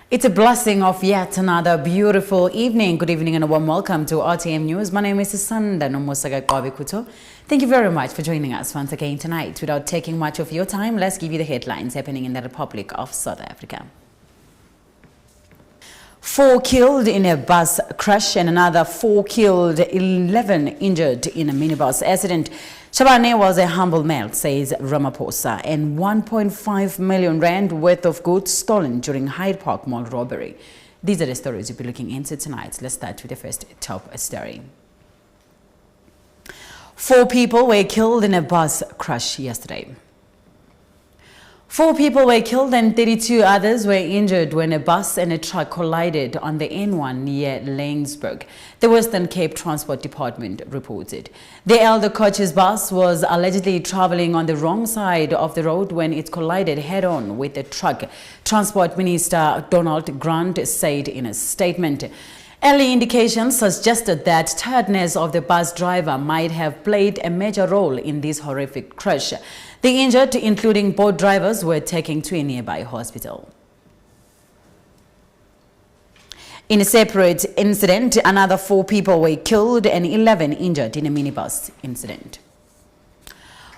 It's a blessing of yet another beautiful evening. Good evening and a warm welcome to RTM News. My name is Sanda Nomosaga Kwabikuto. Thank you very much for joining us once again tonight. Without taking much of your time, let's give you the headlines happening in the Republic of South Africa. 4 killed in a bus crash and another 4 killed, 11 injured in a minibus accident. Shabane was a humble man, says Ramaphosa, and 1.5 million rand worth of goods stolen during Hyde Park Mall robbery. These are the stories we'll be looking into tonight. Let's start with the first top story. 4 people were killed in a bus crash yesterday. 4 people were killed and 32 others were injured when a bus and a truck collided on the N1 near Laingsburg, the Western Cape Transport Department reported. The Elder Coaches bus was allegedly traveling on the wrong side of the road when it collided head-on with a truck, Transport Minister Donald Grant said in a statement. Early indications suggested that tiredness of the bus driver might have played a major role in this horrific crash. The injured, including both drivers, were taken to a nearby hospital. In a separate incident, another 4 people were killed and 11 injured in a minibus incident.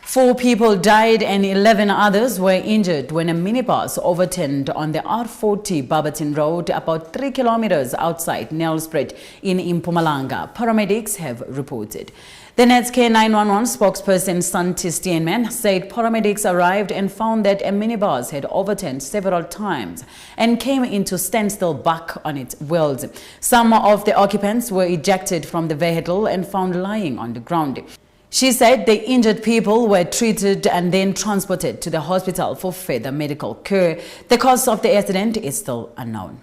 4 people died and 11 others were injured when a minibus overturned on the R40 Barberton Road about 3 kilometers outside Nelspruit in Mpumalanga, paramedics have reported. The Netcare 911 spokesperson Santi Steenman said paramedics arrived and found that a minibus had overturned several times and came into standstill back on its wheels. Some of the occupants were ejected from the vehicle and found lying on the ground. She said the injured people were treated and then transported to the hospital for further medical care. The cause of the accident is still unknown.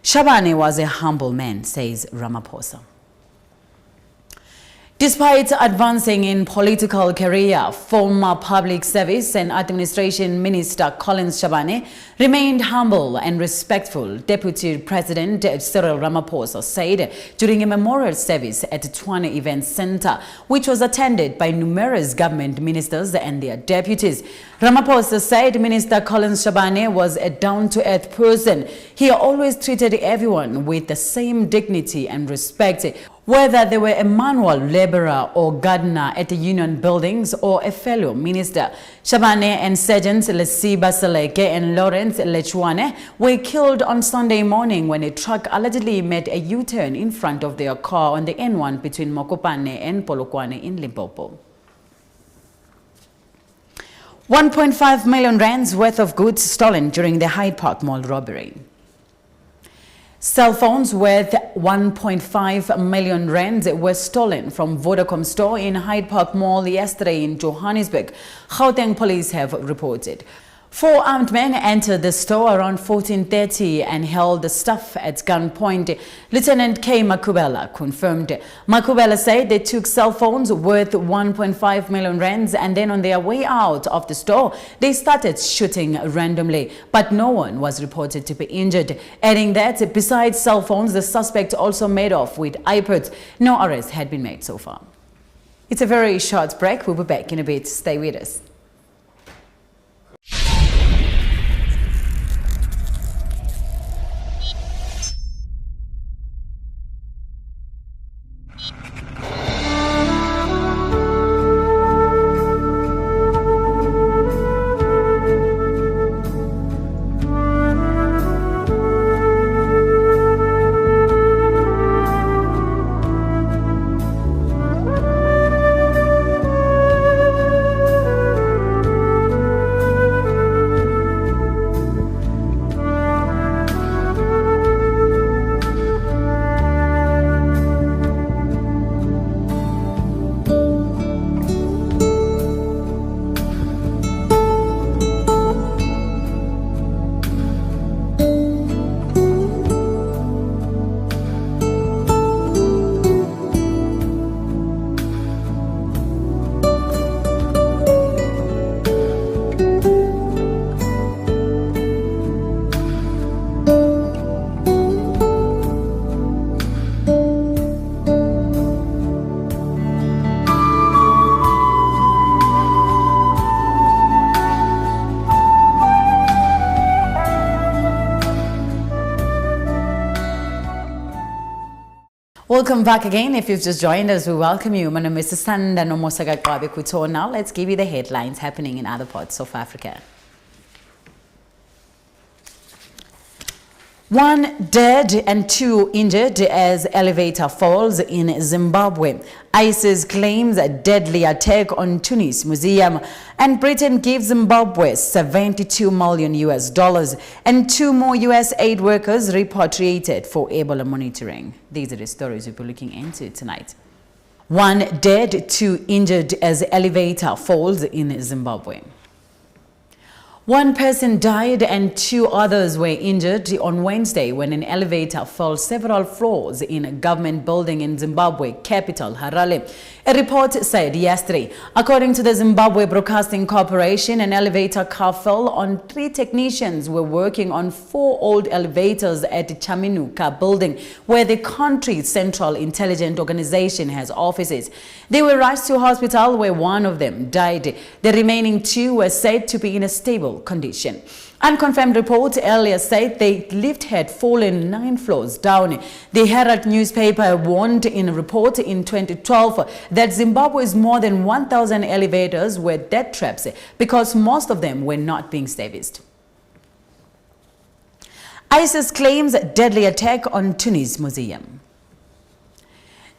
Shabane was a humble man, says Ramaphosa. Despite advancing in political career, former Public Service and Administration Minister Collins Shabane remained humble and respectful, Deputy President Cyril Ramaphosa said during a memorial service at the Tshwane Event Center, which was attended by numerous government ministers and their deputies. Ramaphosa said Minister Collins Shabane was a down-to-earth person. He always treated everyone with the same dignity and respect, whether they were a manual laborer or gardener at the union buildings or a fellow minister. Shabane and Sergeants Lesiba Seleke and Lawrence Lechwane were killed on Sunday morning when a truck allegedly made a U-turn in front of their car on the N1 between Mokopane and Polokwane in Limpopo. 1.5 million rands worth of goods stolen during the Hyde Park Mall robbery. Cell phones worth 1.5 million rand were stolen from Vodacom store in Hyde Park Mall yesterday in Johannesburg, Gauteng police have reported. 4 armed men entered the store around 14:30 and held the staff at gunpoint. Lieutenant K. Makubela confirmed. Makubela said they took cell phones worth 1.5 million rands and then on their way out of the store, they started shooting randomly, but no one was reported to be injured, adding that besides cell phones, the suspect also made off with iPods. No arrests had been made so far. It's a very short break. We'll be back in a bit. Stay with us. Welcome back again. If you've just joined us, we welcome you. My name is Sanda Nomosaga Kwabe Kuto. Now let's give you the headlines happening in other parts of Africa. 1 dead and 2 injured as elevator falls in Zimbabwe. ISIS claims a deadly attack on Tunis Museum, and Britain gives Zimbabwe $72 million and 2 more US aid workers repatriated for Ebola monitoring. These are the stories we'll be looking into tonight. 1 dead, 2 injured as elevator falls in Zimbabwe. 1 person died and 2 others were injured on Wednesday when an elevator fell several floors in a government building in Zimbabwe capital, Harare. A report said yesterday, according to the Zimbabwe Broadcasting Corporation, an elevator car fell on 3 technicians who were working on 4 old elevators at the Chaminuka building, where the country's Central Intelligence Organization has offices. They were rushed to hospital where 1 of them died. The remaining 2 were said to be in a stable condition. Unconfirmed reports earlier said the lift had fallen 9 floors down. The Herald newspaper warned in a report in 2012 that Zimbabwe's more than 1,000 elevators were death traps because most of them were not being serviced. ISIS claims deadly attack on Tunis Museum.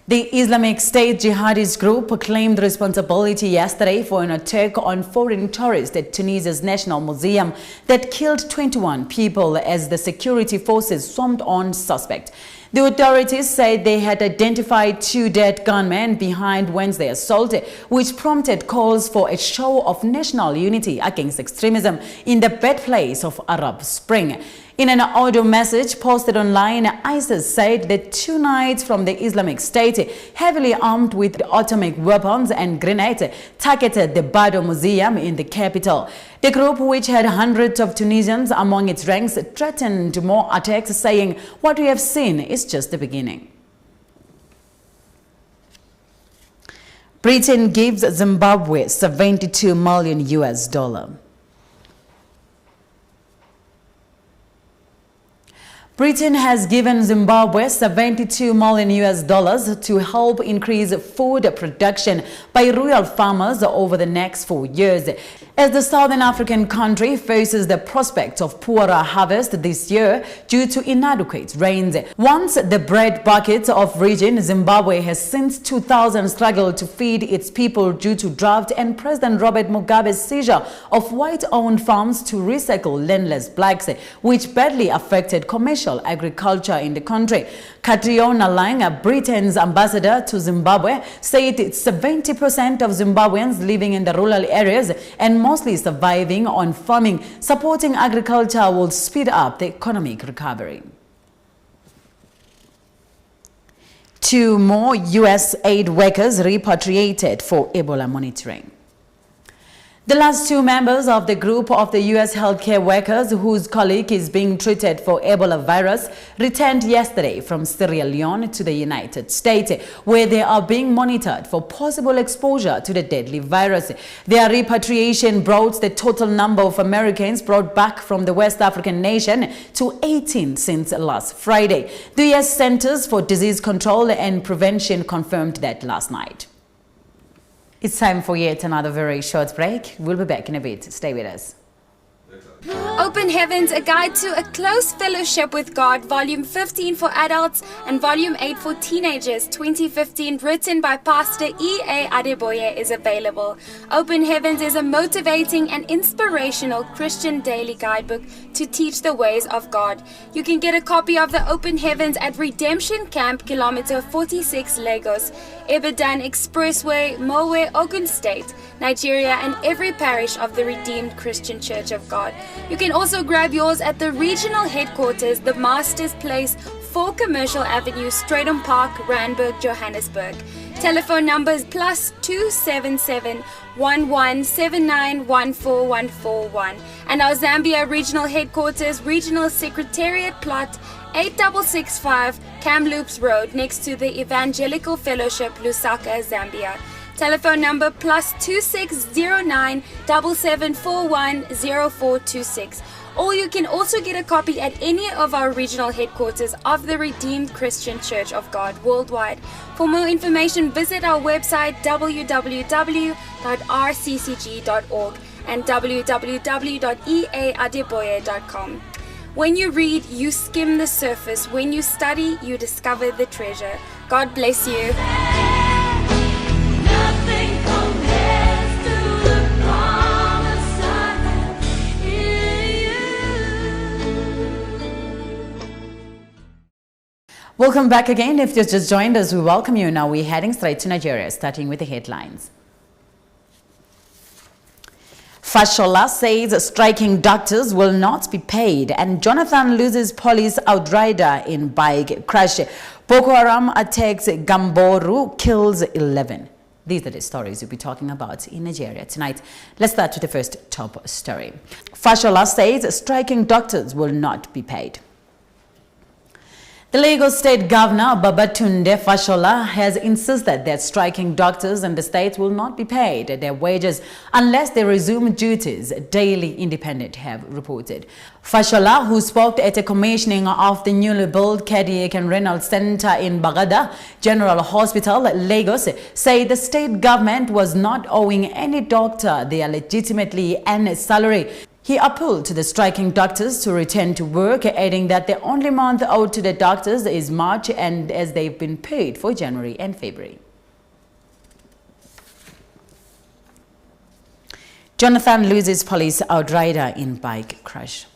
The Islamic State jihadist group claimed responsibility yesterday for an attack on foreign tourists at Tunisia's National Museum that killed 21 people as the security forces swarmed on suspects. The authorities said they had identified 2 dead gunmen behind Wednesday's assault, which prompted calls for a show of national unity against extremism in the birthplace of Arab Spring. In an audio message posted online, ISIS said that 2 knights from the Islamic State, heavily armed with atomic weapons and grenades, targeted the Bardo Museum in the capital. The group, which had hundreds of Tunisians among its ranks, threatened more attacks, saying, "What we have seen is just the beginning." Britain gives Zimbabwe $72 million. Britain has given Zimbabwe $72 million to help increase food production by rural farmers over the next 4 years. As the Southern African country faces the prospect of poorer harvest this year due to inadequate rains. Once the breadbasket of region, Zimbabwe has since 2000 struggled to feed its people due to drought and President Robert Mugabe's seizure of white-owned farms to recycle landless blacks, which badly affected commercial agriculture in the country. Catriona Lang, Britain's ambassador to Zimbabwe, said 70% of Zimbabweans living in the rural areas and mostly surviving on farming, supporting agriculture will speed up the economic recovery. 2 more US aid workers repatriated for Ebola monitoring. The last 2 members of the group of the U.S. healthcare workers whose colleague is being treated for Ebola virus returned yesterday from Sierra Leone to the United States, where they are being monitored for possible exposure to the deadly virus. Their repatriation brought the total number of Americans brought back from the West African nation to 18 since last Friday. The U.S. Centers for Disease Control and Prevention confirmed that last night. It's time for yet another very short break. We'll be back in a bit. Stay with us. Open Heavens, a guide to a close fellowship with God, Volume 15 for adults and Volume 8 for teenagers, 2015, written by Pastor E.A. Adeboye, is available. Open Heavens is a motivating and inspirational Christian daily guidebook to teach the ways of God. You can get a copy of the Open Heavens at Redemption Camp, Kilometer 46, Lagos, Ibadan Expressway, Mowe, Ogun State, Nigeria, and every parish of the Redeemed Christian Church of God. You can also grab yours at the regional headquarters, the Master's Place, 4 Commercial Avenue, Stratham Park, Randburg, Johannesburg. Telephone numbers +277 1179 14141. And our Zambia regional headquarters, Regional Secretariat Plot 8665 Kamloops Road, next to the Evangelical Fellowship, Lusaka, Zambia. Telephone number +2609 7741 0426. or you can also get a copy at any of our regional headquarters of the Redeemed Christian Church of God worldwide. For more information, visit our website www.rccg.org and www.eadeboye.com. When you read, you skim the surface. When you study, you discover the treasure. God bless you. Nothing compares to the promise I have in you. Welcome back again. If you've just joined us, we welcome you. Now we're heading straight to Nigeria, starting with the headlines. Fashola says striking doctors will not be paid, and Jonathan loses police outrider in bike crash. Boko Haram attacks Gamboru, kills 11. These are the stories we'll be talking about in Nigeria tonight. Let's start with the first top story. Fashola says striking doctors will not be paid. The Lagos State Governor Babatunde Fashola has insisted that striking doctors in the state will not be paid their wages unless they resume duties, Daily Independent have reported. Fashola, who spoke at a commissioning of the newly built Cardiac and Renal Center in Bagada General Hospital, Lagos, said the state government was not owing any doctor their legitimately earned salary. He appealed to the striking doctors to return to work, adding that the only month owed to the doctors is March, and as they've been paid for January and February. Jonathan loses police outrider in bike crash.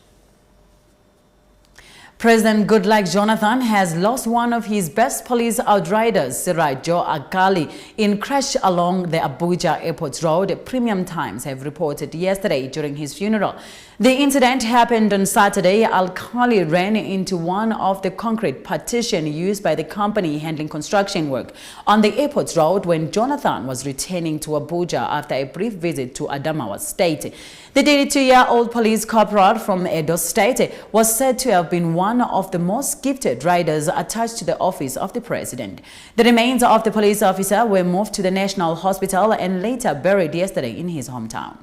President Goodluck Jonathan has lost one of his best police outriders, Sirajo Akali, in crash along the Abuja Airport Road, Premium Times have reported yesterday during his funeral. The incident happened on Saturday. Alkali ran into one of the concrete partition used by the company handling construction work on the airport road when Jonathan was returning to Abuja after a brief visit to Adamawa State. The 32-year-old police corporal from Edo State was said to have been one of the most gifted riders attached to the office of the president. The remains of the police officer were moved to the National Hospital and later buried yesterday in his hometown.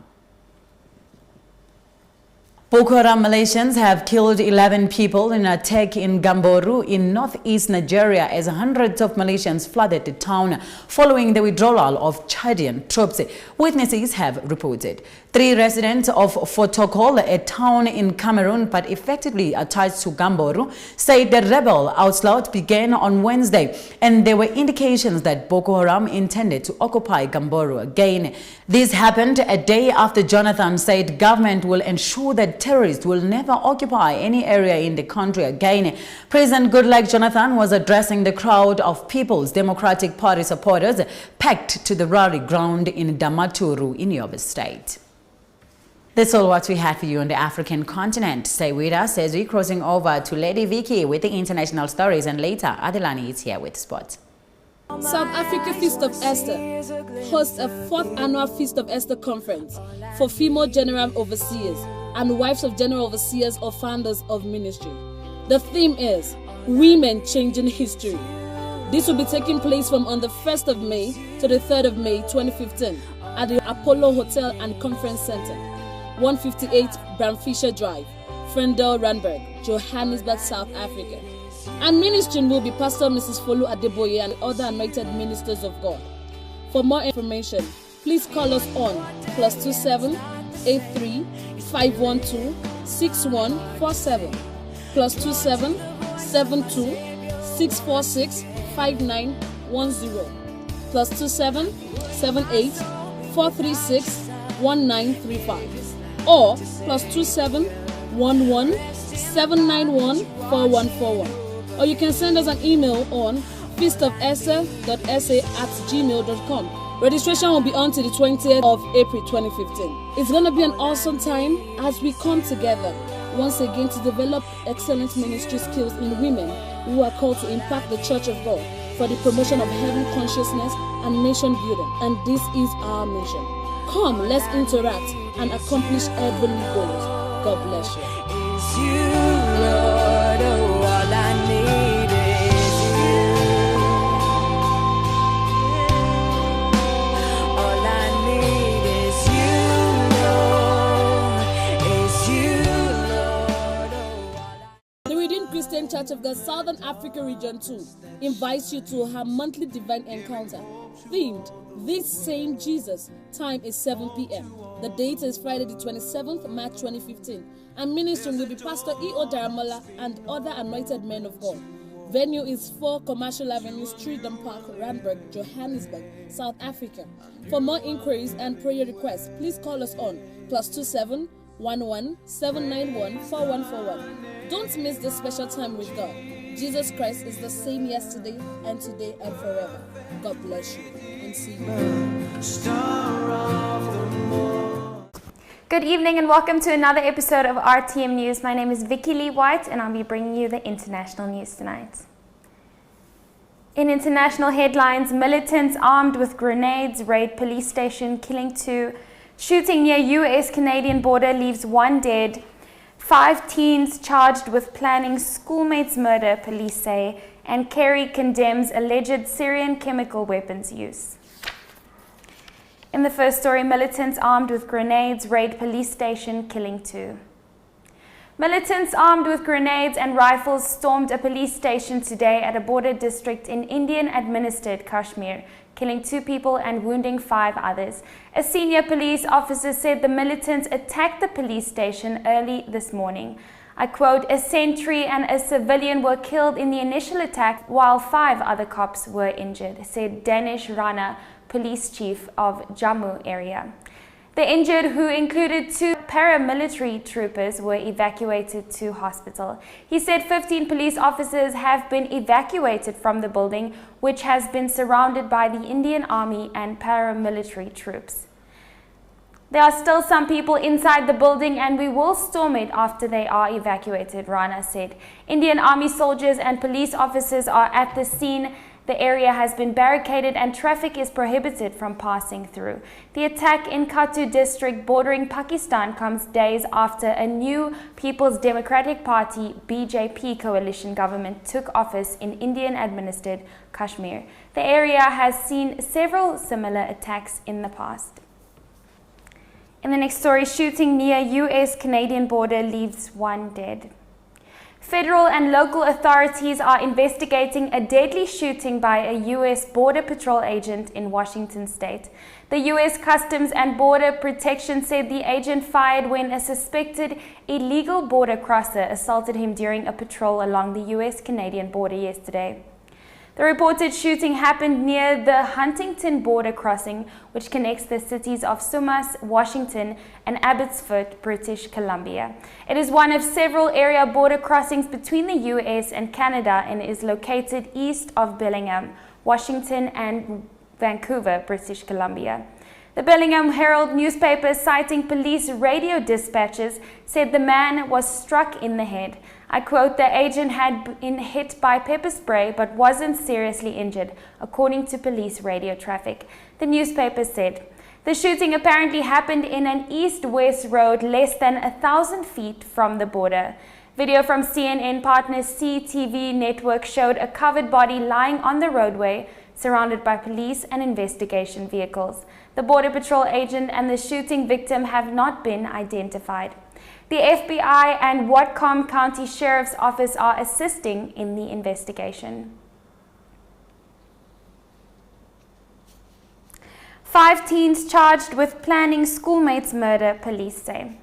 Boko Haram militians have killed 11 people in an attack in Gamboru in northeast Nigeria as hundreds of militians flooded the town following the withdrawal of Chadian troops, witnesses have reported. 3 residents of Fotokol, a town in Cameroon but effectively attached to Gamboru, said the rebel onslaught began on Wednesday and there were indications that Boko Haram intended to occupy Gamboru again. This happened a day after Jonathan said government will ensure that terrorists will never occupy any area in the country again. President Goodluck Jonathan was addressing the crowd of People's Democratic Party supporters packed to the rally ground in Damaturu in Yobe State. That's all what we have for you on the African continent. Stay with us as we're crossing over to Lady Vicky with the international stories, and later Adelani is here with sports. South Africa Feast of Esther hosts a 4th annual Feast of Esther conference for female general overseers and wives of general overseers or founders of ministry. The theme is Women Changing History. This will be taking place from on the 1st of May to the 3rd of May 2015 at the Apollo Hotel and Conference Center, 158 Bramfisher Drive, Frendel Randburg, Johannesburg, South Africa. And ministering will be Pastor Mrs. Folu Adeboye and other anointed ministers of God. For more information, please call us on +27 83 512 6147, +27 72 646 5910, +27 78 436 1935, or +27 11 791 4141. Or you can send us an email on feastofesther.sa@gmail.com. Registration will be on to the 20th of April 2015. It's going to be an awesome time as we come together once again to develop excellent ministry skills in women who are called to impact the Church of God for the promotion of heaven consciousness and nation building. And this is our mission. Come, let's interact and accomplish heavenly goals. God bless you. It's you, Lord, oh, all I need is you. All I need is you, Lord, is you, Lord. Church of God Southern Africa Region 2 invites you to her monthly divine encounter, themed This Same Jesus. Time is 7 p.m. The date is Friday the 27th March 2015, and ministering will be Pastor E.O. Daramola and other anointed men of God. Venue is 4 Commercial Avenue, Streeton Park, Randburg, Johannesburg, South Africa. For more inquiries and prayer requests, please call us on +27 11 791 4141. Don't miss this special time with God. Jesus Christ is the same yesterday and today and forever. God bless you and see you. Good evening and welcome to another episode of RTM News. My name is Vicky Lee White and I'll be bringing you the international news tonight. In international headlines, militants armed with grenades raid police station, killing 2. Shooting near US-Canadian border leaves 1 dead. 5 teens charged with planning schoolmates' murder, police say. And Kerry condemns alleged Syrian chemical weapons use. In the first story, militants armed with grenades raid police station, killing 2. Militants armed with grenades and rifles stormed a police station today at a border district in Indian-administered Kashmir, killing 2 people and wounding 5 others. A senior police officer said the militants attacked the police station early this morning. I quote, "A sentry and a civilian were killed in the initial attack while 5 other cops were injured," said Danish Rana, police chief of Jammu area. The injured, who included 2 paramilitary troopers, were evacuated to hospital. He said 15 police officers have been evacuated from the building, which has been surrounded by the Indian Army and paramilitary troops. "There are still some people inside the building and we will storm it after they are evacuated," Rana said. Indian Army soldiers and police officers are at the scene. The area has been barricaded and traffic is prohibited from passing through. The attack in Kattu district bordering Pakistan comes days after a new People's Democratic Party BJP coalition government took office in Indian-administered Kashmir. The area has seen several similar attacks in the past. In the next story, shooting near US-Canadian border leaves 1 dead. Federal and local authorities are investigating a deadly shooting by a U.S. Border Patrol agent in Washington state. The U.S. Customs and Border Protection said the agent fired when a suspected illegal border crosser assaulted him during a patrol along the U.S.-Canadian border yesterday. The reported shooting happened near the Huntington border crossing, which connects the cities of Sumas, Washington, and Abbotsford, British Columbia. It is one of several area border crossings between the US and Canada and is located east of Bellingham, Washington, and Vancouver, British Columbia. The Bellingham Herald newspaper, citing police radio dispatches, said the man was struck in the head. I quote, "The agent had been hit by pepper spray but wasn't seriously injured," according to police radio traffic. The newspaper said, "The shooting apparently happened in an east-west road less than 1,000 feet from the border." Video from CNN partner CTV Network showed a covered body lying on the roadway, surrounded by police and investigation vehicles. The Border Patrol agent and the shooting victim have not been identified. The FBI and Whatcom County Sheriff's Office are assisting in the investigation. 5 teens charged with planning schoolmates' murder, police say.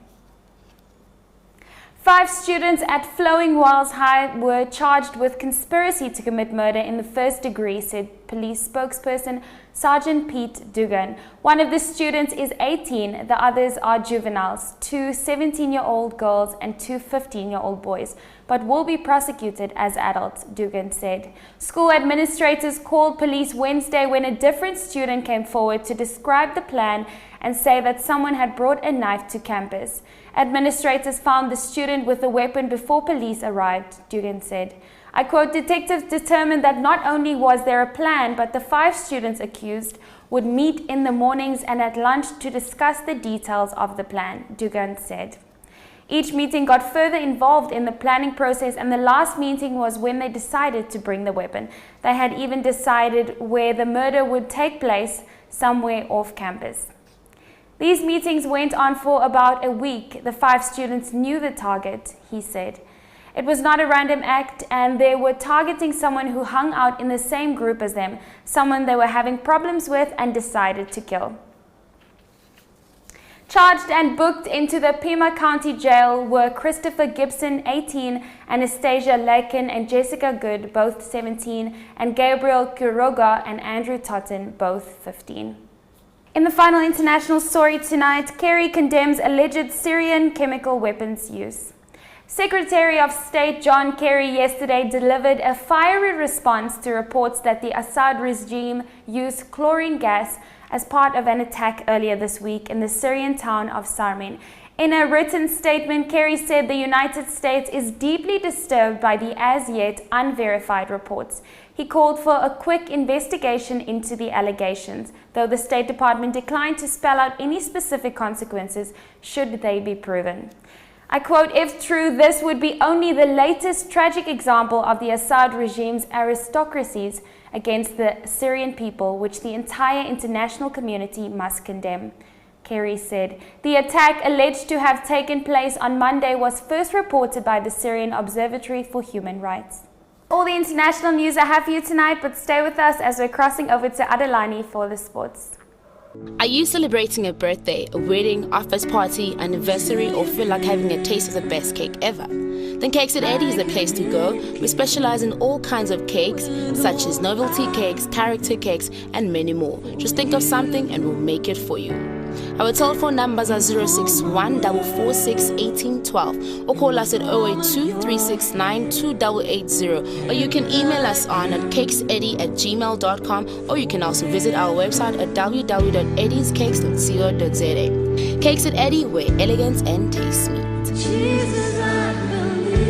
5 students at Flowing Wells High were charged with conspiracy to commit murder in the first degree, said police spokesperson Sergeant Pete Dugan. One of the students is 18, the others are juveniles, 2 17-year-old girls and 2 15-year-old boys, but will be prosecuted as adults, Dugan said. School administrators called police Wednesday when a different student came forward to describe the plan and say that someone had brought a knife to campus. Administrators found the student with a weapon before police arrived, Dugan said. I quote, "Detectives determined that not only was there a plan, but the 5 students accused would meet in the mornings and at lunch to discuss the details of the plan," Dugan said. Each meeting got further involved in the planning process, and the last meeting was when they decided to bring the weapon. They had even decided where the murder would take place, somewhere off campus. These meetings went on for about a week. The 5 students knew the target, he said. It was not a random act, and they were targeting someone who hung out in the same group as them, someone they were having problems with and decided to kill. Charged and booked into the Pima County Jail were Christopher Gibson, 18, Anastasia Lakin and Jessica Good, both 17, and Gabriel Quiroga and Andrew Totten, both 15. In the final international story tonight, Kerry condemns alleged Syrian chemical weapons use. Secretary of State John Kerry yesterday delivered a fiery response to reports that the Assad regime used chlorine gas as part of an attack earlier this week in the Syrian town of Sarmin. In a written statement, Kerry said the United States is deeply disturbed by the as-yet unverified reports. He called for a quick investigation into the allegations, though the State Department declined to spell out any specific consequences should they be proven. I quote, "If true, this would be only the latest tragic example of the Assad regime's aristocracies against the Syrian people, which the entire international community must condemn," Kerry said. The attack alleged to have taken place on Monday was first reported by the Syrian Observatory for Human Rights. All the international news I have for you tonight, but stay with us as we're crossing over to Adelani for the sports. Are you celebrating a birthday, a wedding, office party, anniversary, or feel like having a taste of the best cake ever? Then Cakes at Eddie is the place to go. We specialize in all kinds of cakes, such as novelty cakes, character cakes, and many more. Just think of something and we'll make it for you. Our telephone numbers are 061 446 1812 or call us at 082 369 2880, or you can email us on at cakeseddy@gmail.com, or you can also visit our website at www.eddiescakes.co.za. Cakes at Eddie, where elegance and taste meet. Jesus, I believe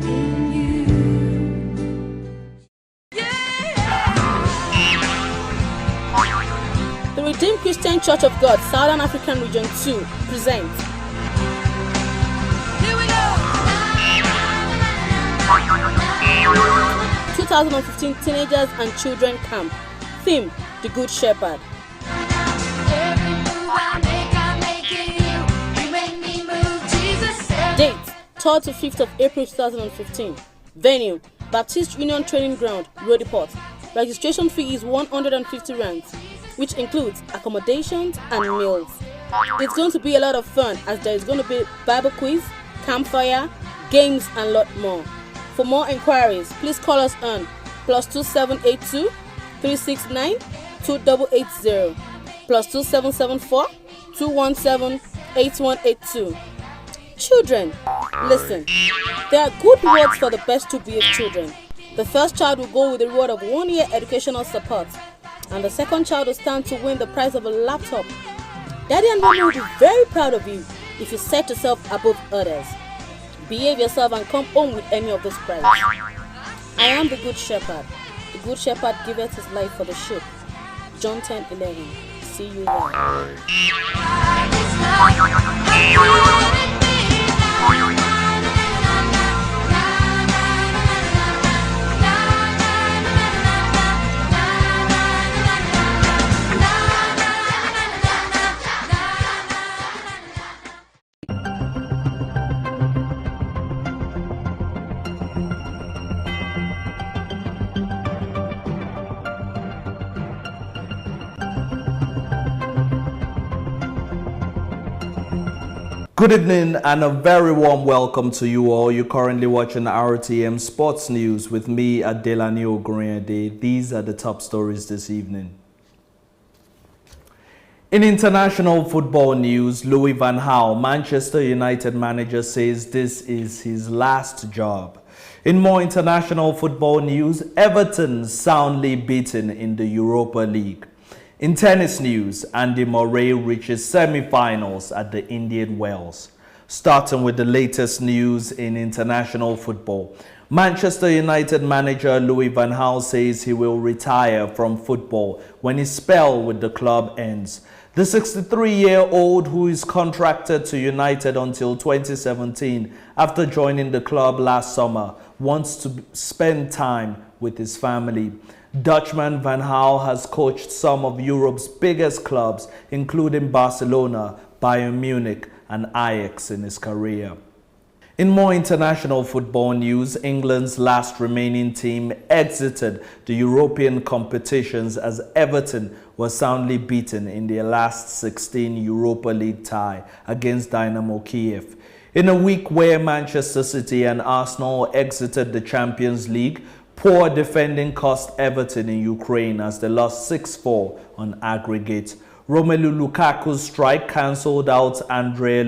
in you. The Redeemed Christian Church of God, Southern African Region 2, presents Here we go. 2015 Teenagers and Children Camp. Theme, The Good Shepherd. Every move I make it you. You make me move, Jesus. Date, 3rd to 5th of April 2015. Venue, Baptist Union Training Ground, Rodiport. Registration fee is 150 rands, which includes accommodations and meals. It's going to be a lot of fun, as there is going to be Bible quiz, campfire, games, and a lot more. For more inquiries, please call us on +2782 369 2880, +2774 217 8182. Children, listen. There are good rewards for the best 2BH children. The first child will go with the reward of 1 year educational support, and the second child will stand to win the prize of a laptop. Daddy and Mommy will be very proud of you if you set yourself above others. Behave yourself and come home with any of those prizes. I am the Good Shepherd. The Good Shepherd giveth his life for the sheep. John 10:11. See you there. Good evening and a very warm welcome to you all. You're currently watching RTM Sports News with me, Adelani Oguriade. These are the top stories this evening. In international football news, Louis van Gaal, Manchester United manager, says this is his last job. In more international football news, Everton soundly beaten in the Europa League. In tennis news, Andy Murray reaches semi-finals at the Indian Wells. Starting with the latest news in international football, Manchester United manager Louis van Gaal says he will retire from football when his spell with the club ends. The 63-year-old, who is contracted to United until 2017 after joining the club last summer, wants to spend time with his family. Dutchman Van Gaal has coached some of Europe's biggest clubs, including Barcelona, Bayern Munich, and Ajax in his career. In more international football news, England's last remaining team exited the European competitions as Everton was soundly beaten in their last 16 Europa League tie against Dynamo Kiev. In a week where Manchester City and Arsenal exited the Champions League, poor defending cost Everton in Ukraine as they lost 6-4 on aggregate. Romelu Lukaku's strike cancelled out Andriy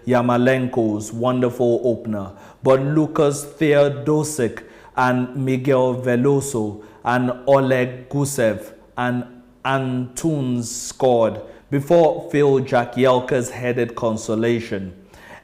Yarmolenko's wonderful opener, but Lukas Theodosic and Miguel Veloso and Oleg Gusev and Antunes scored before Phil Jagielka's headed consolation.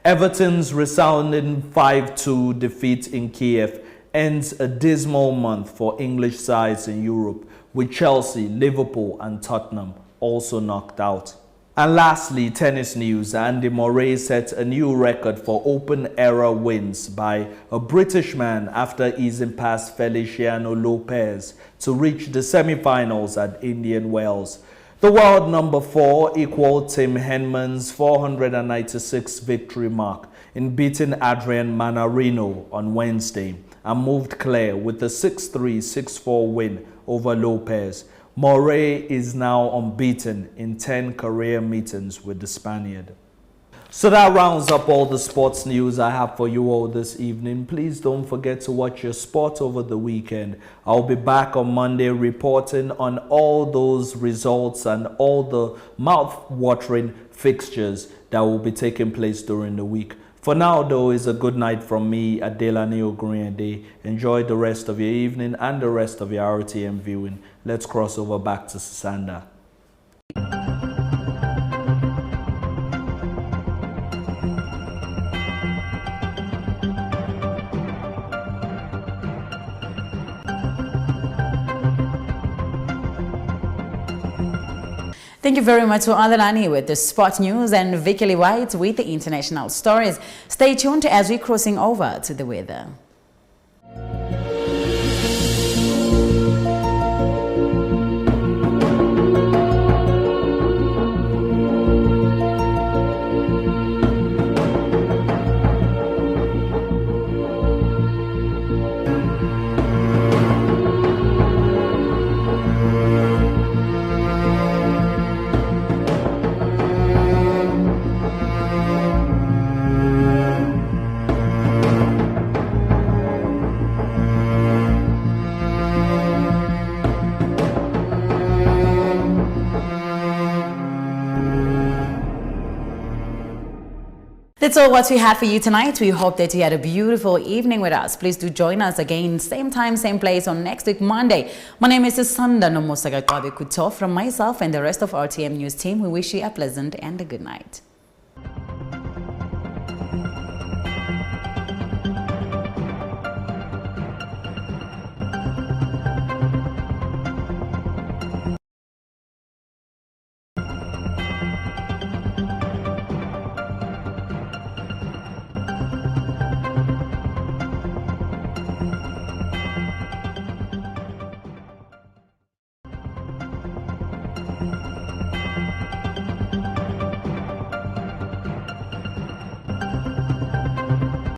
Everton's resounding 5-2 defeat in Kiev ends a dismal month for English sides in Europe, with Chelsea, Liverpool and Tottenham also knocked out. And lastly, tennis news. Andy Murray set a new record for open-era wins by a British man after easing past Feliciano Lopez to reach the semi-finals at Indian Wells. The world number 4 equaled Tim Henman's 496 victory mark in beating Adrian Manarino on Wednesday and moved clear with a 6-3, 6-4 win over Lopez. Murray is now unbeaten in 10 career meetings with the Spaniard. So that rounds up all the sports news I have for you all this evening. Please don't forget to watch your sport over the weekend. I'll be back on Monday reporting on all those results and all the mouth-watering fixtures that will be taking place during the week. For now, though, is a good night from me, Adelani Oguriende. Enjoy the rest of your evening and the rest of your RTM viewing. Let's cross over back to Sisanda. Thank you very much to Adelani with the sport news and Vicky White with the international stories. Stay tuned as we're crossing over to the weather. That's all what we had for you tonight. We hope that you had a beautiful evening with us. Please do join us again, same time, same place on next week, Monday. My name is Sisanda Nomosagakabe Kuto. From myself and the rest of RTM News team, we wish you a pleasant and a good night.